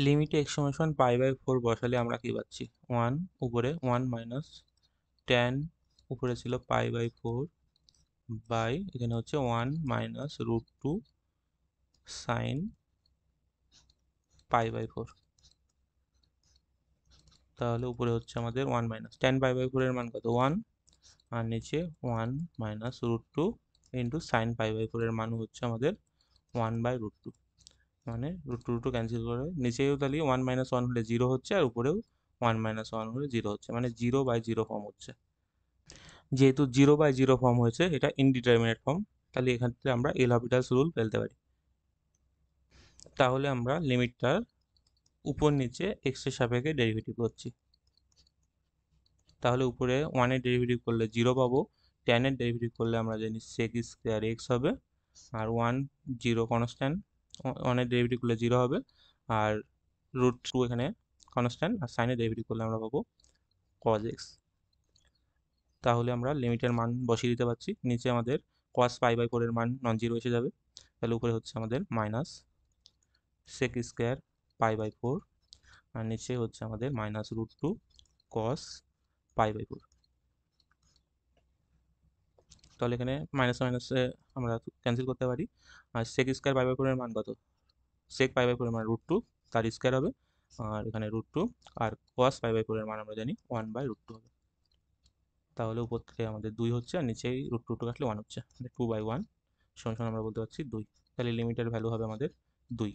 লিমিটে x সমান পাই/4 বসালে আমরা কি পাচ্ছি? 1 উপরে 1 মাইনাস ট্যান উপরে ছিল পাই/4 বাই এখানে হচ্ছে 1 মাইনাস √2 সাইন পাই/4। তাহলে উপরে হচ্ছে আমাদের 1 মাইনাস ট্যান পাই/4 এর মান কত? 1। আর নিচে 1 মাইনাস √2 ইন্টু সাইন পাই/4 এর মান হচ্ছে আমাদের 1/√2। মানে √2 ক্যান্সেল করে নিচেও তাহলে 1 মাইনাস 1 হলে 0 হচ্ছে, আর উপরেও 1 মাইনাস 1 হলে 0 হচ্ছে, মানে 0/0 ফর্ম হচ্ছে। যেহেতু 0/0 ফর্ম হয়েছে, এটা ইনডিটারমিনেট ফর্ম, তাহলে এখান থেকে আমরা এল হপিটালস রুল ফেলতে পারি। তাহলে আমরা লিমিটটার উপর নিচে এক্স এর সাপেক্ষে ডেরিভেটিভ করছি। তাহলে উপরে 1 এর ডেরিভেটিভ করলে 0 পাবো, tan এর ডেরিভেটিভ করলে আমরা জানি sec স্কয়ার x হবে, আর 1 0 কনস্ট্যান্ট, 1 এর ডেরিভেটিভ করলে 0 হবে, আর √2 এখানে কনস্ট্যান্ট, আর sin এর ডেরিভেটিভ করলে আমরা পাবো cos x। তাহলে আমরা লিমিটের মান বসিয়ে দিতে পারছি। নিচে আমাদের cos পাই/4 এর মান নন জিরো এসে যাবে, তাহলে উপরে হচ্ছে আমাদের মাইনাস sec স্কয়ার পাই/4, আর নিচে হচ্ছে আমাদের মাইনাস √2 cos পাই/4। তাহলে এখানে মাইনাস মাইনাসে আমরা ক্যান্সেল করতে পারি। আর sec স্কয়ার পাই/4 এর মান কত? sec পাই/4 এর মান √2, তার স্কয়ার হবে, আর এখানে √2, আর cos পাই/4 এর মান আমরা জানি 1/√2 হবে। তাহলে উপর থেকে আমাদের 2 হচ্ছে, আর নিচেই √2 কাটলে 1 হচ্ছে, 2/1 সমান আমরা বলতে পারছি 2। তাহলে লিমিটের ভ্যালু হবে আমাদের 2।